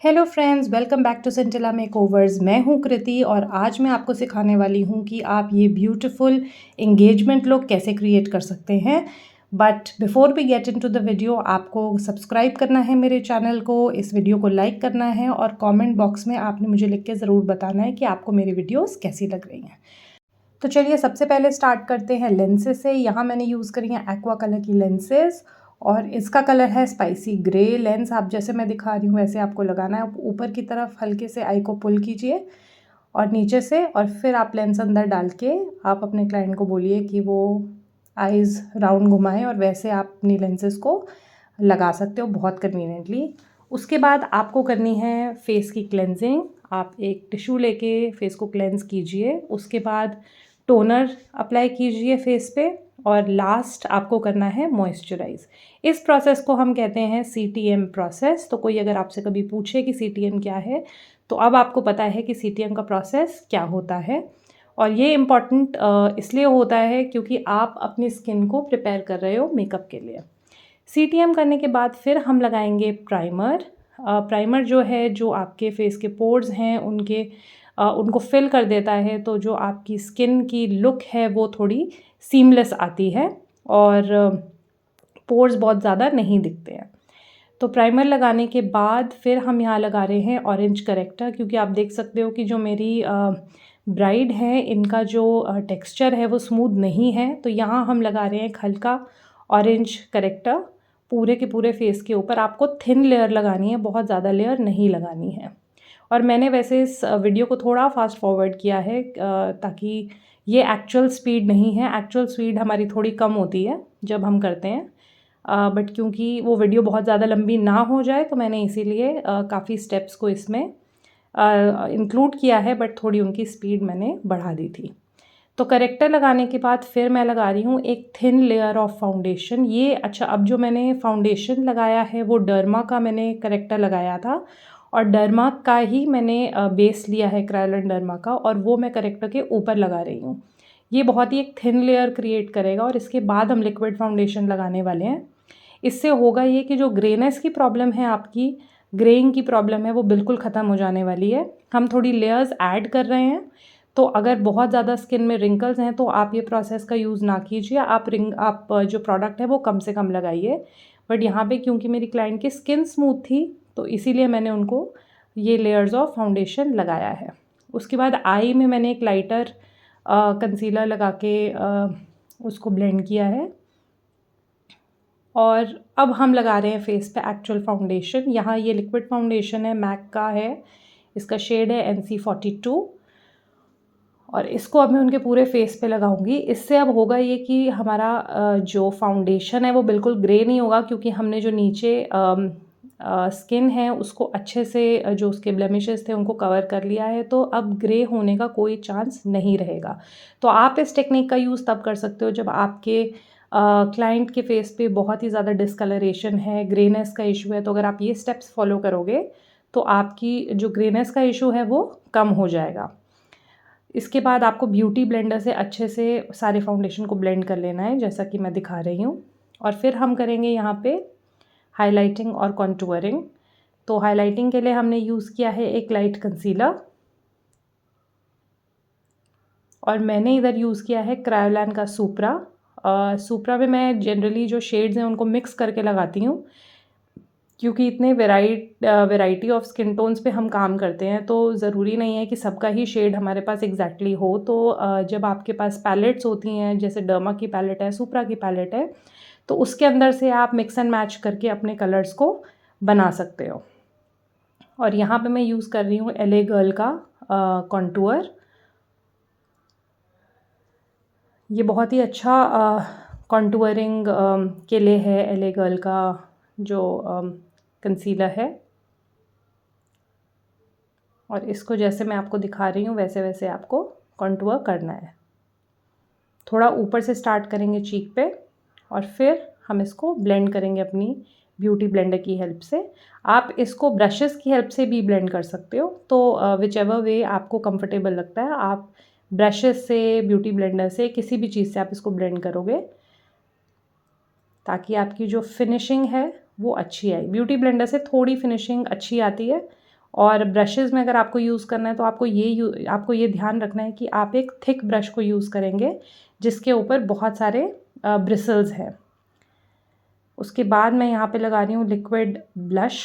Hello friends, welcome back to Sentila makeovers. मैं हूं कृति और आज मैं आपको सिखाने वाली हूं कि आप ये ब्यूटीफुल एंगेजमेंट लुक कैसे क्रिएट कर सकते हैं। But before we get into the video, आपको सब्सक्राइब करना है मेरे चैनल को, इस वीडियो को लाइक करना है और कमेंट बॉक्स में आपने मुझे लिख के ज़रूर बताना है कि आपको मेरी वीडियोस कैसी लग रही हैं। तो चलिए सबसे पहले स्टार्ट करते हैं लेंसेज से। यहाँ मैंने यूज़ करी हैं एक्वा कलर की लेंसेज और इसका कलर है स्पाइसी ग्रे। लेंस आप जैसे मैं दिखा रही हूँ वैसे आपको लगाना है। ऊपर की तरफ हल्के से आई को पुल कीजिए और नीचे से, और फिर आप लेंस अंदर डाल के आप अपने क्लाइंट को बोलिए कि वो आइज़ राउंड घुमाएं और वैसे आप अपनी लेंसेज को लगा सकते हो बहुत कन्वीनियंटली। उसके बाद आपको करनी है फेस की क्लेंजिंग। आप एक टिश्यू लेके फेस को क्लेंज कीजिए, उसके बाद टोनर अप्लाई कीजिए फेस पे और लास्ट आपको करना है मॉइस्चराइज। इस प्रोसेस को हम कहते हैं CTM प्रोसेस। तो कोई अगर आपसे कभी पूछे कि CTM क्या है, तो अब आपको पता है कि CTM का प्रोसेस क्या होता है। और ये इम्पॉर्टेंट इसलिए होता है क्योंकि आप अपनी स्किन को प्रिपेयर कर रहे हो मेकअप के लिए। CTM करने के बाद फिर हम लगाएंगे प्राइमर। प्राइमर जो है, जो आपके फेस के पोर्स हैं उनको फिल कर देता है, तो जो आपकी स्किन की लुक है वो थोड़ी सीमलेस आती है और पोर्स बहुत ज़्यादा नहीं दिखते हैं। तो प्राइमर लगाने के बाद फिर हम यहाँ लगा रहे हैं ऑरेंज करेक्टर, क्योंकि आप देख सकते हो कि जो मेरी ब्राइड है इनका जो टेक्सचर है वो स्मूथ नहीं है। तो यहाँ हम लगा रहे हैं एक हल्का ऑरेंज करेक्टर पूरे के पूरे फेस के ऊपर। आपको थिन लेयर लगानी है, बहुत ज़्यादा लेयर नहीं लगानी है। और मैंने वैसे इस वीडियो को थोड़ा फास्ट फॉरवर्ड किया है ताकि ये एक्चुअल स्पीड नहीं है। एक्चुअल स्पीड हमारी थोड़ी कम होती है जब हम करते हैं, बट क्योंकि वो वीडियो बहुत ज़्यादा लंबी ना हो जाए तो मैंने इसीलिए काफ़ी स्टेप्स को इसमें इंक्लूड किया है, बट थोड़ी उनकी स्पीड मैंने बढ़ा दी थी। तो करेक्टर लगाने के बाद फिर मैं लगा रही हूँ एक थिन लेयर ऑफ फाउंडेशन। ये अच्छा, अब जो मैंने फाउंडेशन लगाया है वो डर्मा का मैंने करेक्टर लगाया था और डर्मा का ही मैंने बेस लिया है, क्रायोलन डर्मा का, और वो मैं करेक्टर के ऊपर लगा रही हूँ। ये बहुत ही एक थिन लेयर क्रिएट करेगा और इसके बाद हम लिक्विड फाउंडेशन लगाने वाले हैं। इससे होगा ये कि जो ग्रेनेस की प्रॉब्लम है आपकी, ग्रेइंग की प्रॉब्लम है, वो बिल्कुल ख़त्म हो जाने वाली है। हम थोड़ी लेयर्स ऐड कर रहे हैं, तो अगर बहुत ज़्यादा स्किन में रिंकल्स हैं तो आप ये प्रोसेस का यूज़ ना कीजिए। आप जो प्रोडक्ट है वो कम से कम लगाइए। बट यहाँ पे क्योंकि मेरी क्लाइंट की स्किन स्मूथ थी तो इसीलिए मैंने उनको ये लेयर्स ऑफ फाउंडेशन लगाया है। उसके बाद आई में मैंने एक लाइटर कंसीलर लगा के उसको ब्लेंड किया है और अब हम लगा रहे हैं फेस पे एक्चुअल फाउंडेशन। यहाँ ये लिक्विड फाउंडेशन है, मैक का है, इसका शेड है NC42 और इसको अब मैं उनके पूरे फेस पे लगाऊंगी। इससे अब होगा ये कि हमारा जो फाउंडेशन है वो बिल्कुल ग्रे नहीं होगा, क्योंकि हमने जो नीचे स्किन है उसको अच्छे से जो उसके ब्लेमिशेस थे उनको कवर कर लिया है, तो अब ग्रे होने का कोई चांस नहीं रहेगा। तो आप इस टेक्निक का यूज़ तब कर सकते हो जब आपके क्लाइंट के फेस पे बहुत ही ज़्यादा डिस्कलरेशन है, ग्रेनेस का इशू है। तो अगर आप ये स्टेप्स फॉलो करोगे तो आपकी जो ग्रेनेस का इशू है वो कम हो जाएगा। इसके बाद आपको ब्यूटी ब्लेंडर से अच्छे से सारे फाउंडेशन को ब्लेंड कर लेना है, जैसा कि मैं दिखा रही हूँ। और फिर हम करेंगे यहाँ पे हाइलाइटिंग और कॉन्टूरिंग। तो हाइलाइटिंग के लिए हमने यूज़ किया है एक लाइट कंसीलर और मैंने इधर यूज़ किया है क्रायोलन का सुप्रा। सुप्रा में मैं जनरली जो शेड्स हैं उनको मिक्स करके लगाती हूँ, क्योंकि इतने वैरायटी ऑफ स्किन टोन्स पे हम काम करते हैं तो ज़रूरी नहीं है कि सबका ही शेड हमारे पास एग्जैक्टली हो। तो जब आपके पास पैलेट्स होती हैं, जैसे डर्मा की पैलेट है, सुप्रा की पैलेट है, तो उसके अंदर से आप मिक्स एंड मैच करके अपने कलर्स को बना सकते हो। और यहाँ पे मैं यूज़ कर रही हूँ LA गर्ल का कॉन्टूर। ये बहुत ही अच्छा कॉन्टूरिंग के लिए है LA गर्ल का जो कंसीलर है। और इसको जैसे मैं आपको दिखा रही हूँ वैसे वैसे आपको कॉन्टूर करना है। थोड़ा ऊपर से स्टार्ट करेंगे चीक पे और फिर हम इसको ब्लेंड करेंगे अपनी ब्यूटी ब्लेंडर की हेल्प से। आप इसको ब्रशेस की हेल्प से भी ब्लेंड कर सकते हो, तो विच एवर वे आपको कंफर्टेबल लगता है, आप ब्रशेस से, ब्यूटी ब्लेंडर से, किसी भी चीज़ से आप इसको ब्लेंड करोगे ताकि आपकी जो फिनिशिंग है वो अच्छी आए। ब्यूटी ब्लेंडर से थोड़ी फिनिशिंग अच्छी आती है, और ब्रशेज़ में अगर आपको यूज़ करना है तो आपको ये ध्यान रखना है कि आप एक थिक ब्रश को यूज़ करेंगे जिसके ऊपर बहुत सारे ब्रिसल्स हैं। उसके बाद मैं यहाँ पे लगा रही हूँ लिक्विड ब्लश।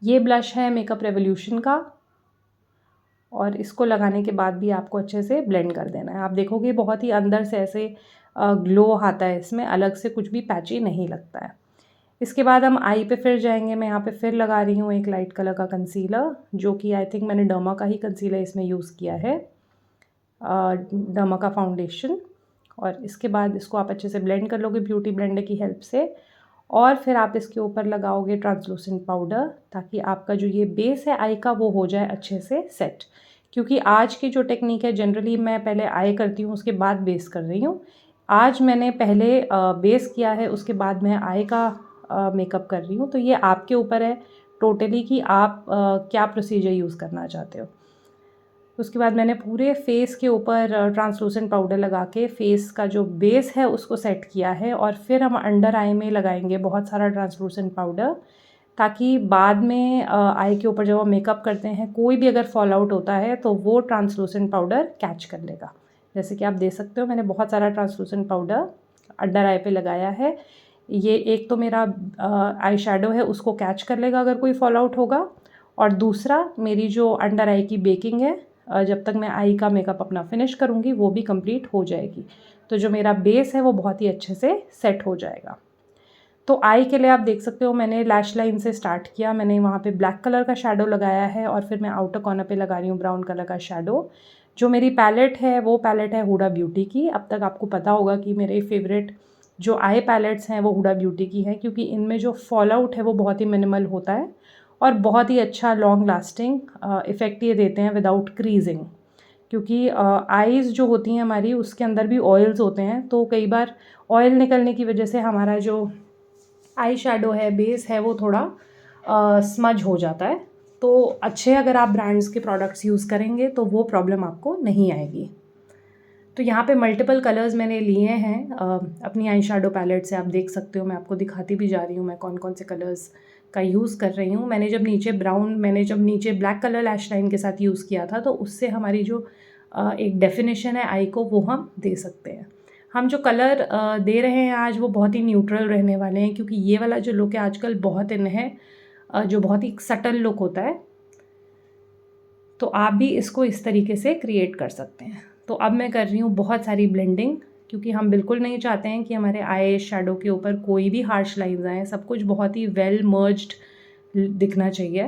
ये ब्लश है मेकअप रेवोल्यूशन का, और इसको लगाने के बाद भी आपको अच्छे से ब्लेंड कर देना है। आप देखोगे बहुत ही अंदर से ऐसे ग्लो आता है, इसमें अलग से कुछ भी पैची नहीं लगता है। इसके बाद हम आई पे फिर जाएंगे। मैं यहाँ पे फिर लगा रही हूँ एक लाइट कलर का कंसीलर, जो कि आई थिंक मैंने डर्मा का ही कंसीलर इसमें यूज़ किया है, डर्मा का फाउंडेशन। और इसके बाद इसको आप अच्छे से ब्लेंड कर लोगे ब्यूटी ब्लेंडर की हेल्प से, और फिर आप इसके ऊपर लगाओगे ट्रांसलूसेंट पाउडर, ताकि आपका जो ये बेस है आई का वो हो जाए अच्छे से सेट। क्योंकि आज की जो टेक्निक है, जनरली मैं पहले आई करती हूँ उसके बाद बेस कर रही हूँ। आज मैंने पहले बेस किया है, उसके बाद मैं आई का मेकअप कर रही हूँ। तो ये आपके ऊपर है टोटली कि आप क्या प्रोसीजर यूज़ करना चाहते हो। उसके बाद मैंने पूरे फेस के ऊपर ट्रांसलूसेंट पाउडर लगा के फेस का जो बेस है उसको सेट किया है, और फिर हम अंडर आई में लगाएंगे बहुत सारा ट्रांसलूसेंट पाउडर, ताकि बाद में आई के ऊपर जब हम मेकअप करते हैं कोई भी अगर फॉल आउट होता है तो वो ट्रांसलूसेंट पाउडर कैच कर लेगा। जैसे कि आप देख सकते हो मैंने बहुत सारा ट्रांसलूसेंट पाउडर अंडर आई पे लगाया है। ये एक तो मेरा आई शेडो है उसको कैच कर लेगा अगर कोई फॉल आउट होगा, और दूसरा मेरी जो अंडर आई की बेकिंग है, जब तक मैं आई का मेकअप अपना फिनिश करूँगी वो भी कंप्लीट हो जाएगी। तो जो मेरा बेस है वो बहुत ही अच्छे से सेट हो जाएगा। तो आई के लिए आप देख सकते हो मैंने लैश लाइन से स्टार्ट किया। मैंने वहाँ पे ब्लैक कलर का शेडो लगाया है, और फिर मैं आउटर कॉर्नर पे लगा रही हूँ ब्राउन कलर का शेडो। जो मेरी पैलेट है वो पैलेट है हुडा ब्यूटी की। अब तक आपको पता होगा कि मेरे फेवरेट जो आई पैलेट्स हैं वो हुडा ब्यूटी की हैं, क्योंकि इनमें जो फॉल आउट है वो बहुत ही मिनिमल होता है और बहुत ही अच्छा लॉन्ग लास्टिंग इफ़ेक्ट ये देते हैं विदाउट क्रीजिंग। क्योंकि आईज़ जो होती हैं हमारी उसके अंदर भी ऑयल्स होते हैं, तो कई बार ऑयल निकलने की वजह से हमारा जो आई शेडो है, बेस है, वो थोड़ा स्मज हो जाता है। तो अच्छे अगर आप ब्रांड्स के प्रोडक्ट्स यूज़ करेंगे तो वो प्रॉब्लम आपको नहीं आएगी। तो यहाँ पे मल्टीपल कलर्स मैंने लिए हैं अपनी आई शेडो पैलेट से। आप देख सकते हो, मैं आपको दिखाती भी जा रही हूँ मैं कौन कौन से कलर्स का यूज़ कर रही हूँ। मैंने जब नीचे ब्लैक कलर लैश लाइन के साथ यूज़ किया था, तो उससे हमारी जो एक डेफिनेशन है आई को वो हम दे सकते हैं। हम जो कलर दे रहे हैं आज वो बहुत ही न्यूट्रल रहने वाले हैं, क्योंकि ये वाला जो लुक है आजकल बहुत इन है, जो बहुत ही सटल लुक होता है। तो आप भी इसको इस तरीके से क्रिएट कर सकते हैं। तो अब मैं कर रही हूँ बहुत सारी ब्लेंडिंग, क्योंकि हम बिल्कुल नहीं चाहते हैं कि हमारे आई शेडो के ऊपर कोई भी हार्श लाइंस आएँ। सब कुछ बहुत ही वेल मर्ज्ड दिखना चाहिए।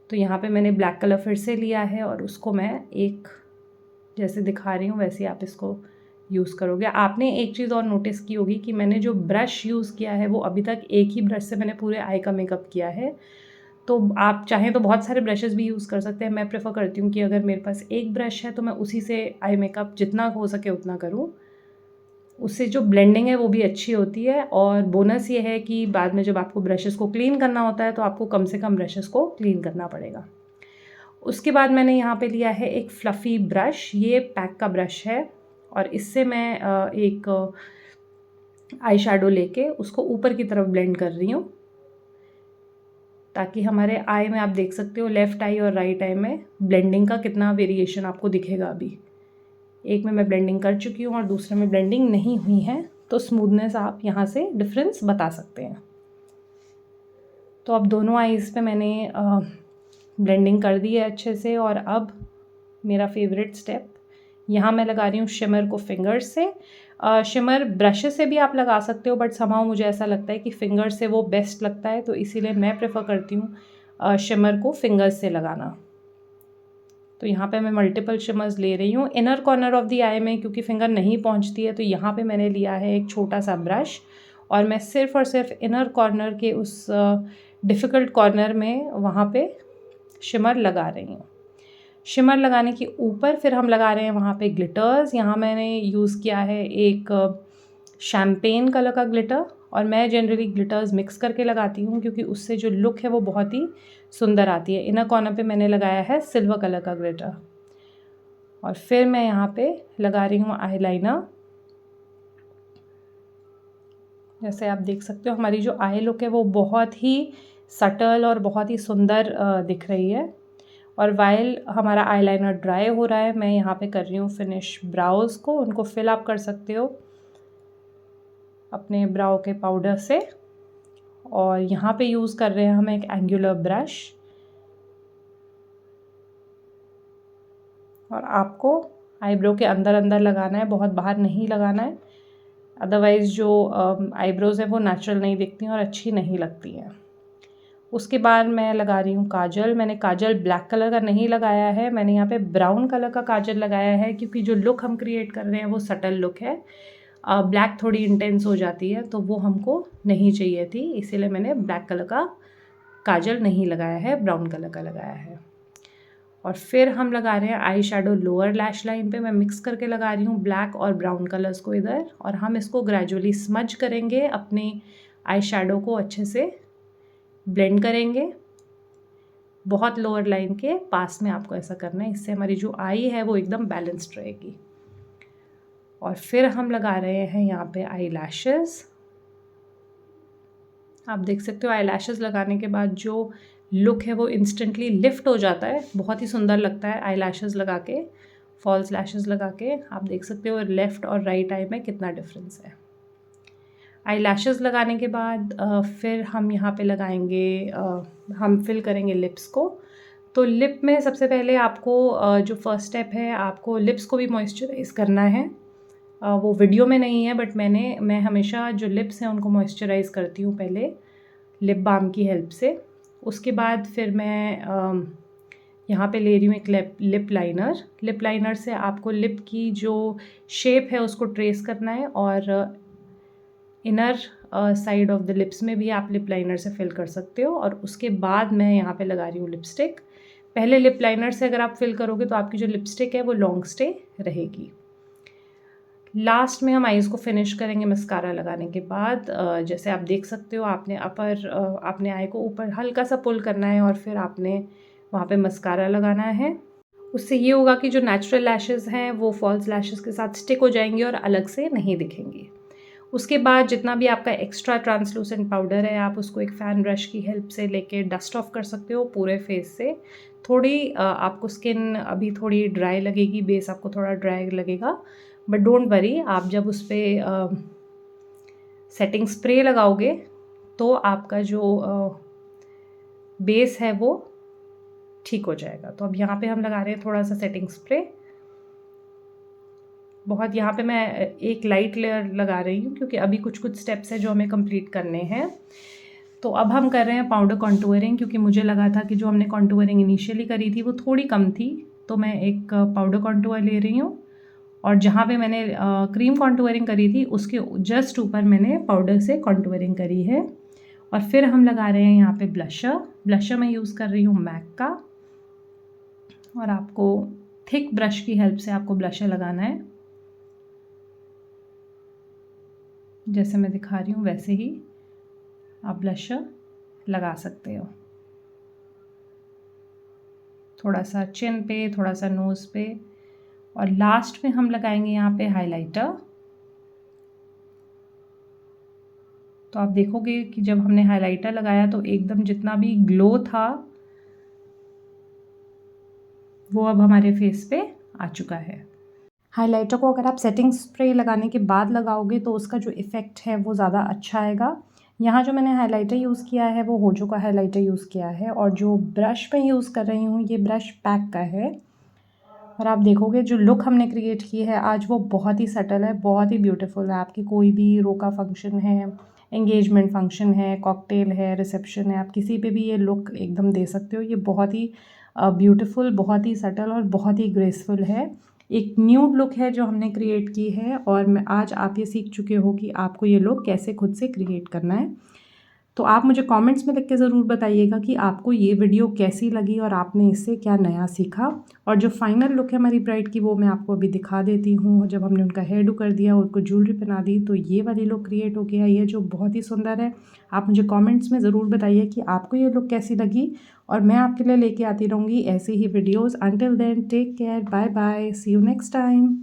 तो यहाँ पे मैंने ब्लैक कलर फिर से लिया है, और उसको मैं एक जैसे दिखा रही हूँ वैसे आप इसको यूज़ करोगे। आपने एक चीज़ और नोटिस की होगी कि मैंने जो ब्रश यूज़ किया है वो अभी तक एक ही ब्रश से मैंने पूरे आई का मेकअप किया है। तो आप चाहें तो बहुत सारे ब्रशेज़ भी यूज़ कर सकते हैं। मैं प्रेफर करती हूँ कि अगर मेरे पास एक ब्रश है तो मैं उसी से आई मेकअप जितना हो सके उतना करूँ। उससे जो ब्लेंडिंग है वो भी अच्छी होती है, और बोनस ये है कि बाद में जब आपको ब्रशेज़ को क्लीन करना होता है तो आपको कम से कम ब्रशेज़ को क्लीन करना पड़ेगा। उसके बाद मैंने यहाँ पे लिया है एक फ्लफ़ी ब्रश। ये पैक का ब्रश है, और इससे मैं एक आई शेडो लेके उसको ऊपर की तरफ ब्लेंड कर रही हूँ, ताकि हमारे आई में आप देख सकते हो लेफ़्ट आई और राइट आई में ब्लेंडिंग का कितना वेरिएशन आपको दिखेगा। अभी एक में मैं ब्लेंडिंग कर चुकी हूँ और दूसरे में ब्लेंडिंग नहीं हुई है, तो स्मूथनेस आप यहाँ से डिफरेंस बता सकते हैं। तो अब दोनों आईज़ पे मैंने ब्लेंडिंग कर दी है अच्छे से, और अब मेरा फेवरेट स्टेप, यहाँ मैं लगा रही हूँ शिमर को फिंगर्स से। शिमर ब्रशेस से भी आप लगा सकते हो, बट समहाउ मुझे ऐसा लगता है कि फिंगर से वो बेस्ट लगता है, तो इसीलिए मैं प्रेफर करती हूँ शिमर को फिंगर्स से लगाना। तो यहाँ पे मैं मल्टीपल शिमर्स ले रही हूँ इनर कॉर्नर ऑफ द आई में, क्योंकि फिंगर नहीं पहुँचती है। तो यहाँ पे मैंने लिया है एक छोटा सा ब्रश, और मैं सिर्फ और सिर्फ इनर कॉर्नर के उस डिफ़िकल्ट कॉर्नर में वहाँ पे शिमर लगा रही हूँ। शिमर लगाने के ऊपर फिर हम लगा रहे हैं वहाँ पे ग्लिटर्स। यहाँ मैंने यूज़ किया है एक शैम्पेन कलर का ग्लिटर, और मैं जनरली ग्लिटर्स मिक्स करके लगाती हूँ, क्योंकि उससे जो लुक है वो बहुत ही सुंदर आती है। इनर कॉर्नर पे मैंने लगाया है सिल्वर कलर का ग्लिटर, और फिर मैं यहाँ पे लगा रही हूँ आईलाइनर। जैसे आप देख सकते हो हमारी जो आई लुक है वो बहुत ही सटल और बहुत ही सुंदर दिख रही है। और वाइल हमारा आईलाइनर ड्राई हो रहा है, मैं यहाँ पे कर रही हूँ फिनिश ब्राउज़ को। उनको फिल आप कर सकते हो अपने ब्राउ के पाउडर से। और यहाँ पे यूज़ कर रहे हैं हम एक एंगुलर ब्रश। और आपको आईब्रो के अंदर अंदर लगाना है, बहुत बाहर नहीं लगाना है, अदरवाइज़ जो आईब्रोज़ है वो नेचुरल नहीं दिखती हैं और अच्छी नहीं लगती हैं। उसके बाद मैं लगा रही हूँ काजल। मैंने काजल ब्लैक कलर का नहीं लगाया है, मैंने यहाँ पे ब्राउन कलर का काजल लगाया है, क्योंकि जो लुक हम क्रिएट कर रहे हैं वो सटल लुक है। ब्लैक थोड़ी इंटेंस हो जाती है तो वो हमको नहीं चाहिए थी, इसीलिए मैंने ब्लैक कलर का काजल नहीं लगाया है, ब्राउन कलर का लगाया है। और फिर हम लगा रहे हैं eye shadow lower lash line पे। मैं मिक्स करके लगा रही हूँ ब्लैक और ब्राउन कलर्स को इधर, और हम इसको ग्रेजुअली स्मज करेंगे, अपने आई शेडो को अच्छे से ब्लेंड करेंगे। बहुत लोअर लाइन के पास में आपको ऐसा करना है, इससे हमारी जो आई है वो एकदम बैलेंस्ड रहेगी। और फिर हम लगा रहे हैं यहाँ पे आई लैशेज़। आप देख सकते हो आई लैशेज़ लगाने के बाद जो लुक है वो इंस्टेंटली लिफ्ट हो जाता है, बहुत ही सुंदर लगता है आई लैशेज़ लगा के, फॉल्स लैशेज़ लगा के। आप देख सकते हो लेफ़्ट और राइट आई में कितना डिफरेंस है। आई लैशेज़ लगाने के बाद फिर हम यहाँ पे लगाएंगे, हम फिल करेंगे लिप्स को। तो लिप में सबसे पहले आपको जो फर्स्ट स्टेप है, आपको लिप्स को भी मॉइस्चराइज़ करना है। वो वीडियो में नहीं है, बट मैं हमेशा जो लिप्स हैं उनको मॉइस्चराइज़ करती हूँ पहले लिप बाम की हेल्प से। उसके बाद फिर मैं यहाँ पे ले रही हूँ एक लिप लाइनर। लिप लाइनर से आपको लिप की जो शेप है उसको ट्रेस करना है, और inner side of the lips में भी आप लिप लाइनर से फिल कर सकते हो। और उसके बाद मैं यहाँ पे लगा रही हूँ लिपस्टिक। पहले लिप लाइनर से अगर आप फिल करोगे तो आपकी जो लिपस्टिक है वो लॉन्ग स्टे रहेगी। लास्ट में हम आईज़ को फिनिश करेंगे मस्कारा लगाने के बाद। जैसे आप देख सकते हो आपने आई को ऊपर हल्का सा पुल करना है और फिर आपने वहाँ पे मस्कारा लगाना है। उससे ये होगा कि जो नेचुरल लैशेज़ हैं वो फॉल्स लैशेज़ के साथ स्टिक हो जाएंगी और अलग से नहीं दिखेंगी। उसके बाद जितना भी आपका एक्स्ट्रा ट्रांसलूसेंट पाउडर है आप उसको एक फ़ैन ब्रश की हेल्प से लेके डस्ट ऑफ कर सकते हो पूरे फेस से। थोड़ी आपको स्किन अभी थोड़ी ड्राई लगेगी, बेस आपको थोड़ा ड्राई लगेगा, बट डोंट वरी, आप जब उस पर सेटिंग स्प्रे लगाओगे तो आपका जो बेस है वो ठीक हो जाएगा। तो अब यहाँ पे हम लगा रहे हैं थोड़ा सा सेटिंग स्प्रे। बहुत यहाँ पे मैं एक लाइट लेयर लगा रही हूँ क्योंकि अभी कुछ स्टेप्स हैं जो हमें कंप्लीट करने हैं। तो अब हम कर रहे हैं पाउडर कॉन्टूरिंग, क्योंकि मुझे लगा था कि जो हमने कॉन्टूरिंग इनिशियली करी थी वो थोड़ी कम थी, तो मैं एक पाउडर कॉन्टूर ले रही हूँ। और जहाँ पे मैंने क्रीम कॉन्टूरिंग करी थी उसके जस्ट ऊपर मैंने पाउडर से कॉन्टूरिंग करी है। और फिर हम लगा रहे हैं यहाँ पे ब्लशर मैं यूज़ कर रही हूँ मैक का, और आपको थिक ब्रश की हेल्प से आपको ब्लशर लगाना है। जैसे मैं दिखा रही हूँ वैसे ही आप ब्लशर लगा सकते हो, थोड़ा सा चिन पे, थोड़ा सा नोज़ पे, और लास्ट में हम लगाएंगे यहाँ पे हाइलाइटर। तो आप देखोगे कि जब हमने हाइलाइटर लगाया तो एकदम जितना भी ग्लो था वो अब हमारे फेस पे आ चुका है। हाइलाइटर को अगर आप सेटिंग स्प्रे लगाने के बाद लगाओगे तो उसका जो इफ़ेक्ट है वो ज़्यादा अच्छा आएगा। यहाँ जो मैंने हाइलाइटर यूज़ किया है वो होजो का हाइलाइटर यूज़ किया है, और जो ब्रश मैं यूज़ कर रही हूँ ये ब्रश पैक का है। और आप देखोगे जो लुक हमने क्रिएट की है आज वो बहुत ही सटल है, बहुत ही ब्यूटीफुल है। आपकी कोई भी रोका फंक्शन है, एंगेजमेंट फंक्शन है, कॉकटेल है, रिसेप्शन है, आप किसी पे भी ये लुक एकदम दे सकते हो। ये बहुत ही ब्यूटीफुल, बहुत ही सटल और बहुत ही ग्रेसफुल है। एक न्यूड लुक है जो हमने क्रिएट की है, और आज आप ये सीख चुके हो कि आपको ये लुक कैसे खुद से क्रिएट करना है। तो आप मुझे कमेंट्स में लिख के ज़रूर बताइएगा कि आपको ये वीडियो कैसी लगी और आपने इससे क्या नया सीखा। और जो फाइनल लुक है हमारी ब्राइड की वो मैं आपको अभी दिखा देती हूँ। जब हमने उनका हेयर डू कर दिया और उनको ज्वेलरी पहना दी तो ये वाली लुक क्रिएट हो गया, ये जो बहुत ही सुंदर है। आप मुझे कमेंट्स में ज़रूर बताइए कि आपको ये लुक कैसी लगी, और मैं आपके लिए लेके आती रहूँगी ऐसी ही videos. Until then take care, bye bye, see you next time.